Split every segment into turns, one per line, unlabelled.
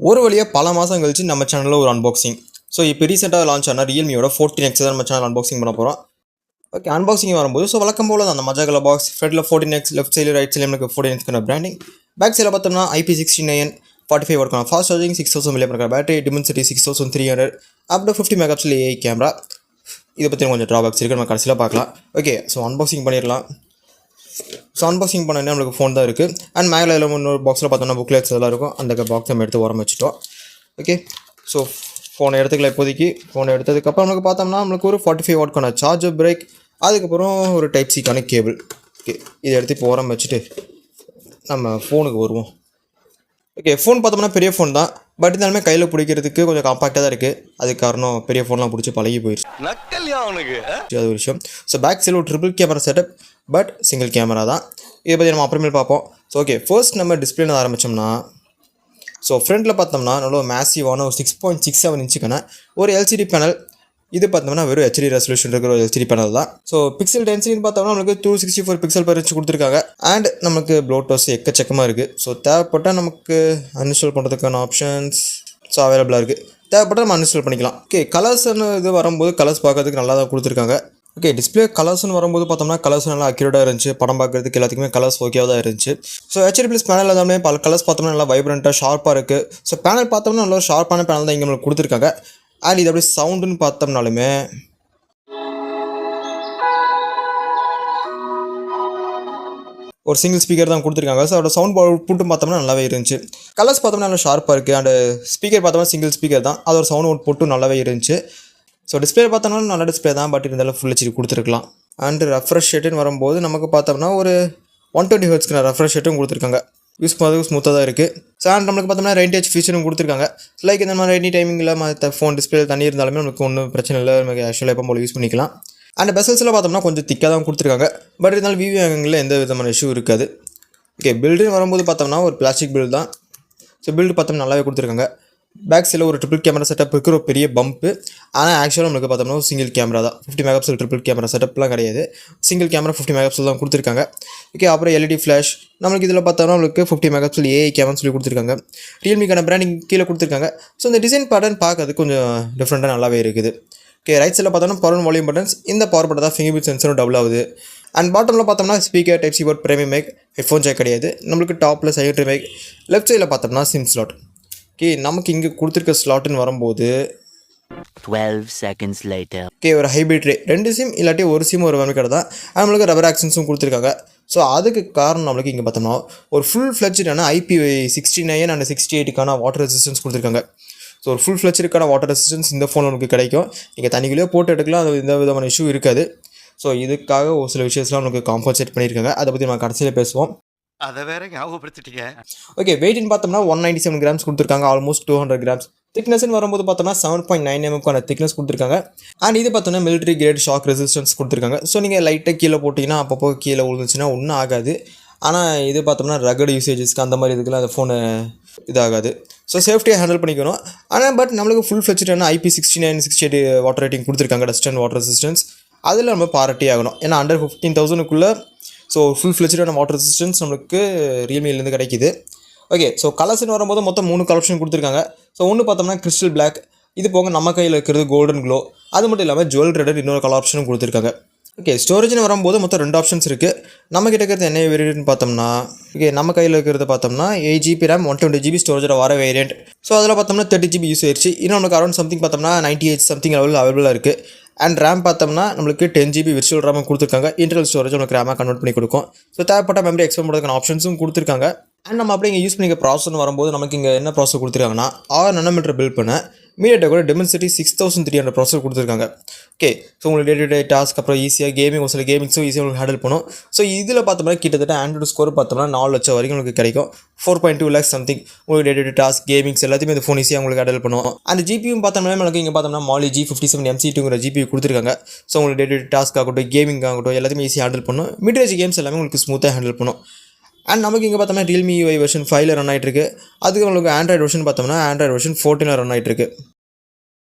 ஒரு வழியாக பல மாதம் கழிச்சு நம்ம சேனலில் ஒரு அன்பாக்சிங். ஸோ இப்போ ரீசெண்டாக லான்ச் ஆன ரியல்மியோட 14X தான் நம்ம சேனல் அன்பாக்சிங் பண்ண போகிறோம். ஓகே, அன்பாக்சிங் வரும்போது ஸோ வழக்கம் போல் தான் அந்த மஜா கலர் பாக்ஸ், ஃப்ரண்ட்டில் 14X, left side right side நமக்கு 14X பிராண்டிங். பேக் சைடில் பார்த்தோம்னா IP69 45 வாட்க்கான fast charging, 6000 mAh battery, Dimensity 6300, up to 50 megapixel AI camera. இதை பற்றி கொஞ்சம் ட்ராபேக்ஸ் இருக்குது, நம்ம கடைசியில் பார்க்கலாம். ஓகே, ஸோ அன்பாக்சிங் பண்ணிடலாம். ஸோ அன்பாக்சிங் பண்ணோன்னா நம்மளுக்கு ஃபோன் தான் இருக்குது. அண்ட் மேலே எல்லாம் இன்னொரு பாக்ஸில் பார்த்தோம்னா புக்லெட்ஸ் எல்லாம் இருக்கும். அந்த பாக்ஸ் நம்ம எடுத்து உரம் வச்சுட்டோம். ஓகே, ஸோ ஃபோனை எடுத்துக்கலாம். இப்போதைக்கு ஃபோனை எடுத்ததுக்கப்புறம் நமக்கு பார்த்தோம்னா நம்மளுக்கு ஒரு 45 வாட்க்கான சார்ஜர் பிரேக், அதுக்கப்புறம் ஒரு டைப் சிக்கான கேபிள். ஓகே, இதை எடுத்து இப்போ உரம் வச்சுட்டு நம்ம ஃபோனுக்கு வருவோம். ஓகே, ஃபோன் பார்த்தோம்னா பெரிய ஃபோன் தான், பட் இருந்தாலுமே கையில் பிடிக்கிறதுக்கு கொஞ்சம் காம்பாக்டாக தான் இருக்குது. அதுக்கு காரணம் பெரிய ஃபோன்லாம் பிடிச்சி பழகி போயிடுச்சு, அது ஒரு விஷயம். ஸோ பேக் சைடில் ஒரு triple camera setup, but single camera தான். இதை பற்றி நம்ம அப்புறமேல் பார்ப்போம். ஸோ ஓகே, ஃபர்ஸ்ட் நம்ம டிஸ்பிளேல ஆரம்பித்தோம்னா, ஸோ ஃப்ரண்ட்டில் பார்த்தோம்னா நல்ல மேசிவான ஒரு 6.67 இன்ச்சுக்கான ஒரு எல்சிடி பேனல். இது பார்த்தோம்னா வெறும் ஹெச்டி ரெசல்யூஷன் இருக்கிற ஒரு எல்சிடி பேனல் தான். ஸோ பிக்சல் டென்சிட்டின்னு பார்த்தோம்னா நமக்கு 264 பிக்சல் per inch கொடுத்துருக்காங்க. அண்ட் நமக்கு ப்ளூடூத் எக்கச்சக்கமாக இருக்குது. ஸோ தேவைப்பட்டால் நமக்கு அன்இன்ஸ்டால் பண்ணுறதுக்கான ஆப்ஷன்ஸ் ஸோ அவைலபிளாக இருக்குது. தேவைப்பட்டால் நம்ம அன்இன்ஸ்டால் பண்ணிக்கலாம். ஓகே, கலர்ஸ்னு இது வரும்போது கலர்ஸ் பார்க்கறதுக்கு நல்லா தான் கொடுத்துருக்காங்க. ஓகே, டிஸ்பிளே கலர்ஸ்னு வரும்போது பார்த்தோம்னா கலர்ஸ் நல்லா அக்யூரேட்டாக இருந்துச்சு. படம் பார்க்குறதுக்கு எல்லாத்துக்குமே கலர்ஸ் ஓகேவாக தான் இருந்துச்சு. ஸோ ஹெச்டி ப்ளஸ் பேனல் எல்லாமே பல கலர்ஸ் பார்த்தோம்னா நல்லா வைப்ரண்ட்டாக ஷார்ப்பாக இருக்குது. ஸோ பேனல் பார்த்தோம்னா நல்லா ஷார்ப்பான பேனல் தான் இங்கே நம்மளுக்கு கொடுத்துருக்காங்க. அண்ட் இது அப்படியே சவுண்டுன்னு பார்த்தோம்னாலுமே ஒரு சிங்கிள் ஸ்பீக்கர் தான் கொடுத்துருக்காங்க. ஸோ அதோட சவுண்ட் அவுட்புட்டும் பார்த்தோம்னா நல்லாவே இருந்துச்சு. கலர்ஸ் பார்த்தோம்னா நல்லா ஷார்ப்பாக இருக்குது. அண்ட் ஸ்பீக்கர் பார்த்தோம்னா சிங்கிள் ஸ்பீக்கர் தான், அதோட சவுண்ட் அவுட்புட்டும் நல்லாவே இருந்துச்சு. ஸோ டிஸ்பிளே பார்த்தோம்னா நல்ல டிஸ்பிளே தான், பட் இருந்தாலும் ஃபுல் ஹெச்டி கொடுத்துருக்கலாம். அண்ட் ரெஃப்ரெஷ் ரேட்டுன்னு வரும்போது நமக்கு பார்த்தோம்னா ஒரு 120 Hz ரெஃப்ரெஷ் ரேட்டும் கொடுத்துருக்காங்க. யூஸ் பண்ணுறதுக்கு ஸ்மூத்தாக தான் இருக்குது. ஸோ அண்ட் நம்மளுக்கு பார்த்தோம்னா ரெயின் டச் ஃபீச்சரும் கொடுத்துருக்காங்க. லைக் இந்த மாதிரி ரெய்னி டைமிங்கில் மற்ற ஃபோன் டிஸ்பிளே தண்ணி இருந்தாலுமே நமக்கு ஒன்றும் பிரச்சனை இல்லை, நமக்கு ஆக்சுவலாக எப்போ போல் யூஸ் பண்ணிக்கலாம். அண்ட் பெசல்ஸில் பார்த்தோம்னா கொஞ்சம் திக்காக தான் கொடுத்துருக்காங்க, பட் இருந்தாலும் விவி ஆங்கிளில் எந்த விதமான இஷ்யூ இருக்காது. ஓகே, பில்டுன்னு வரும்போது பார்த்தோம்னா ஒரு பிளாஸ்டிக் பில்டு தான். ஸோ பில்டு பார்த்தோம்னா நல்லாவே கொடுத்துருக்காங்க. பேக் சைடில் ஒரு ட்ரிபிள் கேமரா செட்டப் இருக்கிற ஒரு பெரிய பம்ப்பு. ஆனால் ஆக்சுவலாக நம்மளுக்கு பார்த்தோம்னா சிங்கிள் கேமரா தான். 50 மெகாபிக்சல் ட்ரிபிள் கேமரா செட்டப்லாம் கிடையாது. சிங்கிள் கேமரா 50 மெகாபிக்சல் தான் கொடுத்துருக்காங்க. ஓகே, அப்புறம் எல்இடி ஃப்ளாஷ் நம்மளுக்கு இதில் பார்த்தோம்னா நம்மளுக்கு 50 மெகாபிக்சல் AI கேமரான்னு சொல்லி கொடுத்துருக்காங்க. ரியல்மிக்கான பிராண்டிங் கீழே கொடுத்துருக்காங்க. ஸோ இந்த டிசைன் பேட்டர்ன் பார்க்கறது கொஞ்சம் டிஃப்ரெண்ட்டாக நல்லாவே இருக்குது. ஓகே, ரைட் சைடில் பார்த்தோம்னா பவர் அண்ட் வால்யூம் பட்டன்ஸ். இந்த பவர் பட்டன் தான் ஃபிங்கர் பிரிண்ட் சென்சரும் டபுள் ஆகுது. அண்ட் பாட்டமில் பார்த்தோம்னா speaker, type C port, premium mic, headphone jack கிடையாது. நம்மளுக்கு டாப்பில் செகண்டரி மைக். லெஃப்ட் சைடில் பார்த்தோம்னா சிம் ஸ்லாட். ஓகே, நமக்கு இங்கே கொடுத்துருக்க ஸ்லாட்டுன்னு வரும்போது
12 seconds later.
ஓகே, ஒரு ஹைப்ரிட் ரே 2 சிம் இல்லாட்டி ஒரு சிம் ஒரு மெமரி கார்டு தான். நம்மளுக்கு ரப்பர் ஆக்சன்ஸும் கொடுத்துருக்காங்க. ஸோ அதுக்கு காரணம் நம்மளுக்கு இங்கே பார்த்தோம்னா ஒரு ஃபுல் ஃப்ளெட்ஜான IP69 அண்ட் 68க்கான வாட்டர் ரெசிஸ்டன்ஸ் கொடுத்துருக்காங்க. ஸோ ஒரு ஃபுல் ஃப்ளெட்ஜுக்கான வாட்டர் ரெசிஸ்டன்ஸ் இந்த ஃபோனில் நமக்கு கிடைக்கும். நீங்கள் தண்ணிக்குள்ளேயே போட்டு எடுக்கலாம், அது எந்த விதமான இஷ்யூ இருக்காது. ஸோ இதுக்காக ஒரு சில விஷயம்லாம் நமக்கு காம்பன்சேட் பண்ணியிருக்காங்க. அதை பற்றி நம்ம கடைசியில் பேசுவோம்.
அதை வேற ஞாபகப்படுத்திட்டீங்க.
ஓகே, வெயிட்னு பார்த்தோம்னா 197 கிராம்ஸ் கொடுத்துருக்காங்க, ஆல்மோஸ்ட் 200 கிராம்ஸ். திக்னஸ்ன்னு வரும்போது பார்த்தோம்னா 7.9 mm திக்னஸ் கொடுத்துருக்காங்க. அண்ட் இது பார்த்தோம்னா மிலிட்ரி கிரேட் ஷாக் ரெசிஸ்டன்ஸ் கொடுத்துருக்காங்க. ஸோ நீங்கள் லைட்டாக கீழே போட்டிங்கன்னா அப்பப்போ கீழே விழுந்துச்சுன்னா ஒன்றும் ஆகாது. ஆனால் இது பார்த்தோம்னா ரகட் யூசேஜஸ்க்கு அந்த மாதிரி இதுக்கெல்லாம் அந்த ஃபோனு இதாகாது. ஸோ சேஃப்டியாக ஹேண்டில் பண்ணிக்கணும். ஆனால் பட் நம்மளுக்கு ஃபுல் ஃப்ளெட்ஜான IP69 68 வாட்டர் ரேட்டிங் கொடுத்துருக்காங்க, டஸ்ட் அண்ட் வாட்டர் ரெசிஸ்டன்ஸ். அதில் நம்ம பாராட்டி ஆகணும். ஏன்னா அண்டர் 15,000க்குள்ளே ஸோ ஃபுல் ஃப்ளெட்ஜான வாட்டர் ரெசிஸ்டன்ஸ் நம்மளுக்கு ரியல்மிலேருந்து கிடைக்கிது. ஓகே, ஸோ கலர்ஸ்னு வரும்போது மொத்தம் 3 கலர் ஆப்ஷன் கொடுத்துருக்காங்க. ஸோ ஒன்று பார்த்தோம்னா கிறிஸ்டல் பிளாக், இது போக நம்ம கையில் இருக்கிறது கோல்டன் க்ளோ, அது மட்டும் இல்லாமல் ஜுவல் ரெட் இன்னொரு கலர் ஆப்ஷனும் கொடுத்துருக்காங்க. ஓகே, ஸ்டோரேஜ்னு வரும்போது மொத்தம் 2 ஆப்ஷன்ஸ் இருக்குது. நம்மக்கிட்ட இருக்கிறது என்ன வேரியன்ட்னு பார்த்தோம்னா, ஓகே நம்ம கையில் இருக்கிறது பார்த்தோம்னா 8GB RAM 120GB ஸ்டோரேஜோட வர வேரியன்ட். ஸோ அதில் பார்த்தோம்னா 30GB யூஸ் ஆயிடுச்சு. இன்னும் நமக்கு அரௌண்ட் சம்திங் பார்த்தோம்னா 98 சம்திங் லெவலில் அவைலபிளாக இருக்குது. அண்ட் ரேம் பார்த்தோம்னா நம்மளுக்கு 10GB விர்ச்சுவல் ரேமும் கொடுத்துருக்காங்க. இன்டர்னல் ஸ்டோரேஜ் உங்களுக்கு ரேமாக கன்வெர்ட் பண்ணி கொடுக்கும். ஸோ தேவைப்பட்ட மெமரி எக்ஸ்பேண்ட் பண்ணுறதுக்கான ஆப்ஷன்ஸும் கொடுத்துருக்காங்க. அண்ட் நம்ம அப்படியே இங்கே யூஸ் பண்ணிக்க ப்ராசஸ்னு வரும்போது நமக்கு இங்கே என்ன ப்ராசஸ் கொடுத்துருக்காங்கன்னா 6 nm பில்ட் பண்ண மீடியாடெக்கோட டிமென்சிட்டி 6300 ப்ராசஸர் கொடுத்துருக்காங்க. ஓகே, ஸோ உங்களுக்கு டே டு டே டாஸ்க் அப்புறம் ஈஸியாக கேமிங் ஒரு சில கேமிங்ஸும் ஈஸியாக உங்களுக்கு ஹேண்டில் பண்ணும். ஸோ இதில் பார்த்தோம்னா கிட்டத்தட்ட ஆண்ட்ராய்டு ஸ்கோர் பார்த்தோம்னா 4 லட்சம் வரைக்கும் உங்களுக்கு கிடைக்கும். 4.2 lakhs சம்திங் உங்களுக்கு day to day task gamings எல்லாத்தையுமே இந்த ஃபோன் ஈஸியாக உங்களுக்கு ஹேண்டில் பண்ணும். அந்த ஜிபியும் பார்த்தோம்னா நமக்கு இங்கே பார்த்தோம்னா Mali G57 MC2ங்கிற ஜிபி கொடுத்துருக்காங்க. ஸோ உங்களுக்கு டே டு டே டாஸ்க் ஆகட்டும், கேமிங் ஆகட்டும் எல்லாத்தையுமே ஈஸியாக ஹேண்டில் பண்ணும். மிட் ரேஞ்ச் கேம்ஸ் எல்லாமே உங்களுக்கு ஸ்மூத்தாக ஹேண்டில் பண்ணும். அண்ட் நமக்கு இங்கே பார்த்தோம்னா Realme UI வெர்ஷன் 5 ரன் ஆகிட்டு இருக்கு. அதுக்கு நம்மளுக்கு ஆண்ட்ராய்டு வெர்ஷன் பார்த்தோம்னா ஆண்ட்ராய்டு வெர்ஷன் 14 ரன் ஆகிட்டு இருக்கு.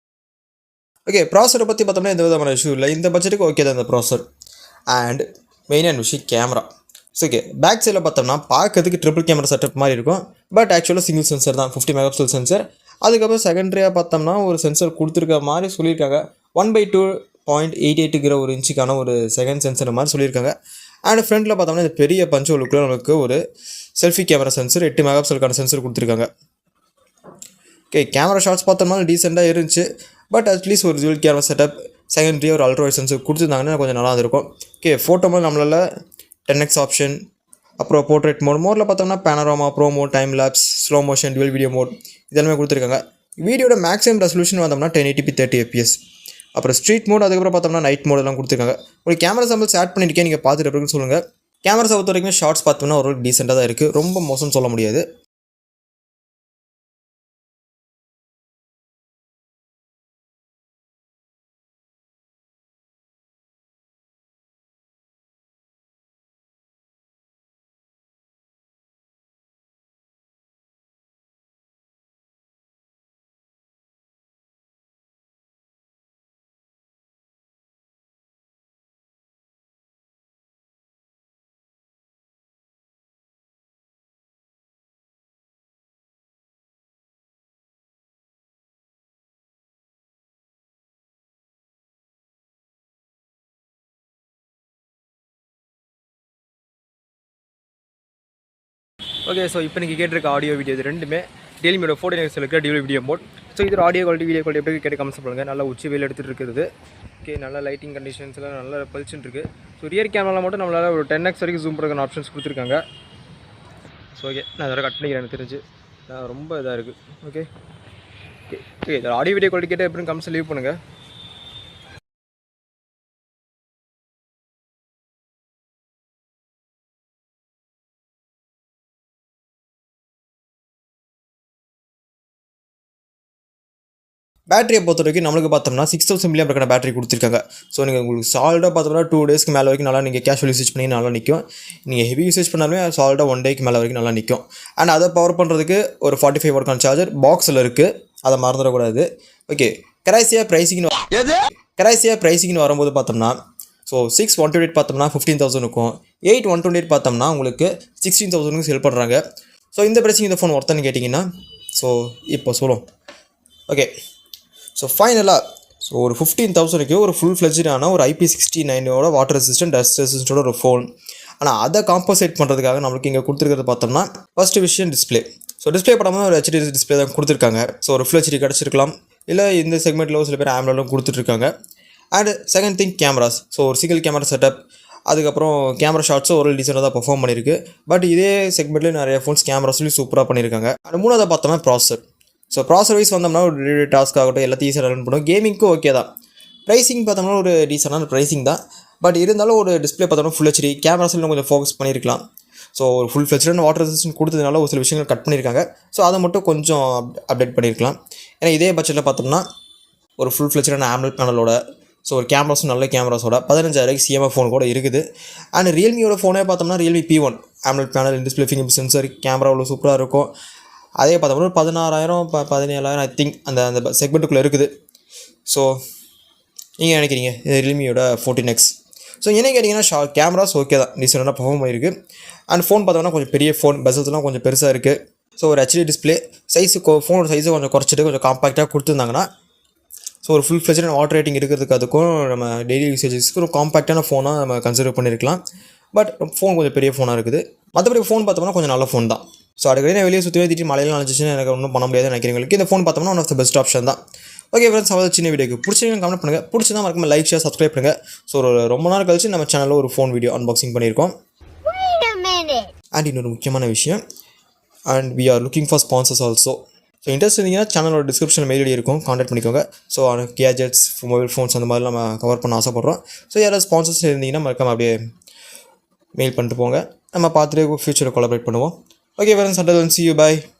ஓகே, ப்ராசரை பற்றி பார்த்தோம்னா எந்த விதமான இஷ்யூ இல்லை. இந்த பட்ஜெட்டுக்கு ஓகே தான் இந்த ப்ராசர். அண்ட் மெயினான விஷயம் கேமரா. ஸோ ஓகே, பேக் சைடில் பார்த்தோம்னா பார்க்கறதுக்கு ட்ரிபிள் கேமரா செட்டப் மாதிரி இருக்கும். பட் ஆக்சுவலாக சிங்கிள் சென்சர் தான், 50 மெகா பிக்சல் சென்சர். அதுக்கப்புறம் செகண்டரியாக பார்த்தோம்னா ஒரு சென்சர் கொடுத்துருக்க மாதிரி சொல்லியிருக்காங்க. 1/2.88 ஒரு இன்ச்சுக்கான ஒரு செகண்ட் சென்சர் மாதிரி சொல்லியிருக்காங்க. அண்ட் ஃப்ரண்ட்டில் பார்த்தோம்னா இந்த பெரிய பஞ்ச் ஹோலுக்குள்ள நமக்கு ஒரு செல்ஃபி கேமரா சென்சர் 8 மெகா பிக்சலுக்கான சென்சர் கொடுத்துருக்காங்க. ஓகே, கேமரா ஷாட்ஸ் பார்த்தோம்னா டீசெண்டாக இருந்துச்சு. பட் அட்லீஸ்ட் ஒரு ஜுவல் கேமரா செட்டப், செகண்டரி ஒரு அல்ட்ரா வைட் சென்சர் கொடுத்துருந்தாங்கன்னா கொஞ்சம் நல்லா இருக்கும். ஓகே, ஃபோட்டோ மோட் நம்மளால் 10x ஆப்ஷன், அப்புறம் போர்ட்ரேட் மோடில் பார்த்தோம்னா panorama, pro mode, time lapse, slow motion, dual video mode இதெல்லாமே கொடுத்துருக்காங்க. வீடியோட மேக்ஸிமம் ரெசல்யூஷன் வந்தோம்னா 1080p 30fps. அப்புறம் ஸ்ட்ரீட் மோட், அதுக்கப்புறம் பார்த்தோம்னா நைட் மோடெல்லாம் கொடுத்துருக்காங்க. ஒரு கேமரா சாம்பிள்ஸ் ஆட் பண்ணியிருக்கேன், நீங்கள் பார்த்துட்டு எப்படின்னு சொல்லுங்கள். கேமரா பொறுத்த வரைக்கும் ஷார்ட்ஸ் பார்த்தோம்னா ஒரு டீசெண்டாக தான் இருக்குது, ரொம்ப மோசம் சொல்ல முடியாது. ஓகே, ஸோ இப்போ நீங்கள் கேட்டிருக்க ஆடியோ வீடியோ இது ரெண்டுமே ரியல்மியோட 14X இருக்கிற டியூல் வீடியோ மோட். ஸோ இது ஆடியோ குவாலிட்டி, வீடியோ குவாலிட்டி எப்படி கேட்டு கமெண்ட்ஸ் பண்ணுங்கள். நல்லா உச்சி வெயில் எடுத்துகிட்டு இருக்குது. ஓகே, நல்லா லைட்டிங் கண்டிஷன்ஸ்லாம் நல்லா பளிச்சுன்னு இருக்குது. ஸோ ரியர் கேமராவில் மட்டும் நம்மளால் ஒரு 10x வரைக்கும் ஜூம் பண்ணுற ஆப்ஷன்ஸ் கொடுத்துருக்காங்க. ஸோ ஓகே, நான் இதோட கட் பண்ணிக்கிறேன், எனக்கு தெரிஞ்சு ரொம்ப இதாக இருக்குது. ஓகே ஓகே ஓகே இதோட ஆடியோ வீடியோ குவாலிட்டி கேட்டால் எப்படின்னு கமெண்ட்ஸ் லீவ் பண்ணுங்கள். பேட்டரியை பொறுத்த வரைக்கும் நம்மளுக்கு பார்த்தோம்னா 6000 mAh பேட்டரி கொடுத்துருக்காங்க. ஸோ நீங்கள் உங்களுக்கு சால்டாக பார்த்தோம்னா 2 டேஸ்க்கு மேலே வரைக்கும் நல்லா நீங்கள் கேஷுவல் யூசேஜ் பண்ணி நல்லா நிற்கும். நீங்கள் ஹெவி யூசேஜ் பண்ணாலுமே சால்டாக 1 டேக்கு மேலே வரைக்கும் நல்லா நிற்கும். அண்ட் அதை பவர் பண்ணுறதுக்கு ஒரு 45 வாட்க்கான சார்ஜர் பாக்ஸில் இருக்குது, அதை மறந்துடக்கூடாது. ஓகே, கரைசியாக ப்ரைஸிங்னு வரும்போது பார்த்தோம்னா ஸோ 6 128 பார்த்தோம்னா 15,000 இருக்கும், 8 128 பார்த்தோம்னா உங்களுக்கு 16,000 செல் பண்ணுறாங்க. ஸோ இந்த ப்ரைஸிங் இந்த ஃபோன் ஒருத்தன்னு கேட்டிங்கன்னா ஸோ இப்போ சொல்லும். ஓகே, ஸோ ஃபைனலாக ஸோ ஒரு 15,000க்கு ஒரு ஃபுல் ஃப்ளெஜ்டான ஒரு IP69 வாட்டர் ரெசிஸ்டன்ட், டஸ்ட் ரெசிஸ்டன்டோட ஒரு ஃபோன். ஆனால் அதை காம்பன்சேட் பண்ணுறதுக்காக நம்மளுக்கு இங்கே கொடுத்துருக்கிறது பார்த்தோம்னா ஃபஸ்ட்டு விஷயம் டிஸ்பிளே. ஸோ டிஸ்பிளே படமாக ஒரு HD டிஸ்பிளே தான் கொடுத்துருக்காங்க. ஸோ ஒரு ஃபுல் HD கிடச்சிருக்கலாம், இல்லை இந்த செக்மெண்ட்டில் சில பேர் ஆம்லோடும் கொடுத்துட்ருக்காங்க. And second thing cameras. So ஒரு சிங்கிள் கேமரா செட்டப், அதுக்கப்புறம் கேமரா ஷாட்ஸும் ஒரு டீசெண்டாக தான் பர்ஃபார்ம் பண்ணியிருக்கு. பட் இதே செக்மெண்ட்லேயும் நிறைய ஃபோன்ஸ் கேமராஸ்லையும் சூப்பராக பண்ணியிருக்காங்க. அண்ட் மூணாவது பார்த்தோம்னா ப்ராசர். ஸோ ப்ராசர் வைஸ் வந்தோம்னா ஒரு டெலிவரி டாஸ்க் ஆகட்டும் எல்லாத்தையும் ஈஸியாக ரன் பண்ணுவோம். கேமிங்க்கும் ஓகே தான். ப்ரைஸிங் பார்த்தோம்னா ஒரு டீசெண்டான ப்ரைஸிங் தான். பட் இருந்தாலும் ஒரு டிஸ்பிளே பார்த்தோம்னா ஃபுல் HD, கேமராஸில் கொஞ்சம் ஃபோக்கஸ் பண்ணியிருக்கலாம். ஸோ ஒரு ஃபுல் ஃப்ளெஜ்டான வாட்டர் ரெசிஸ்டன்ட் கொடுத்ததுனால ஒரு சில விஷயங்கள் கட் பண்ணியிருக்காங்க. ஸோ அதை மட்டும் கொஞ்சம் அப்டேட் பண்ணியிருக்கலாம். ஏன்னா இதே பட்ஜெட்டில் பார்த்தோம்னா ஒரு ஃபுல் ஃப்ளெஜ்டான AMOLED பேனலோட, ஸோ ஒரு கேமராஸும் நல்ல கேமராஸோட 15,000 CMF ஃபோன் கூட இருக்குது. அண்ட் ரியல்மியோட ஃபோனே பார்த்தோம்னா Realme P1 AMOLED panel, display, finger sensor, camera அவ்வளோ சூப்பராக இருக்கும். அதே பார்த்தோம்னா 16,000 17,000 ஐ திங்க் அந்த செக்மெண்ட்டுக்குள்ளே இருக்குது. ஸோ நீங்கள் நினைக்கிறீங்க இது ரியல்மியோட 14X. ஸோ என்ன கேட்டிங்கன்னா கேமராஸ் ஓகே தான், டீசெண்டாக பர்ஃபார்ம் ஆகிருக்கு. அண்ட் ஃபோன் பார்த்தோம்னா கொஞ்சம் பெரிய ஃபோன், பெசல்ஸ்லாம் கொஞ்சம் பெருசாக இருக்குது. ஸோ ஒரு HD டிஸ்பிளே சைஸு, ஃபோனோட சைஸை கொஞ்சம் குறைச்சிட்டு கொஞ்சம் காம்பாக்டாக கொடுத்துருந்தாங்கன்னா ஸோ ஒரு ஃபுல் ஃப்ளெஜ்டான வாட்டர் ரேட்டிங் இருக்கிறதுக்கு அதுக்கும் நம்ம டெய்லி யூசேஜஸ்க்கு ஒரு காம்பாக்டான ஃபோனாக நம்ம கன்சிடர் பண்ணியிருக்கலாம். பட் ஃபோன் கொஞ்சம் பெரிய ஃபோனாக இருக்குது. மற்றபடி ஃபோன் பார்த்தோம்னா கொஞ்சம் நல்ல ஃபோன் தான். ஸோ அடிக்கடி நான் வெளியே சுற்றி திட்டி மழையெல்லாம் நினச்சிச்சுன்னா எனக்கு ஒன்றும் பண்ண முடியாது நினைக்கிறவங்களுக்கு இந்த ஃபோன் பார்த்தோம்னா one of the best option தான். ஓகே ஃப்ரெண்ட்ஸ், அவ்வளோ சின்ன வீடியோக்கு பிடிச்சிங்க கமெண்ட் பண்ணுங்கள். பிடிச்சதா மறக்காம லைக், ஷேர், சப்ஸ்கிரைப் பண்ணுங்கள். ஸோ ஒரு ரொம்ப நாள் கழிச்சு நம்ம சேனலில் ஒரு ஃபோன் வீடியோ அன்பாக்சிங் பண்ணியிருக்கோம். அண்ட் இன்னொரு முக்கியமான விஷயம், and we are looking for sponsors also. So interest இருந்தீங்கன்னா சேனலோட டிஸ்கிரிப்ஷன் மெயில் ஐடி இருக்கும், கான்டாக்ட் பண்ணிக்கோங்க. ஸோ கேஜெட்ஸ், மொபைல் ஃபோன்ஸ் அந்த மாதிரிலாம் நம்ம கவர் பண்ண ஆசைப்பட்றோம். ஸோ யாராவது ஸ்பான்சர்ஸ் இருந்தீங்கன்னா மறக்காம அப்படியே மெயில் பண்ணிட்டு போங்க, நம்ம பார்த்துட்டு ஃபியூச்சரில் கொலாபரேட் பண்ணுவோம். Okay friends, until then see you, bye.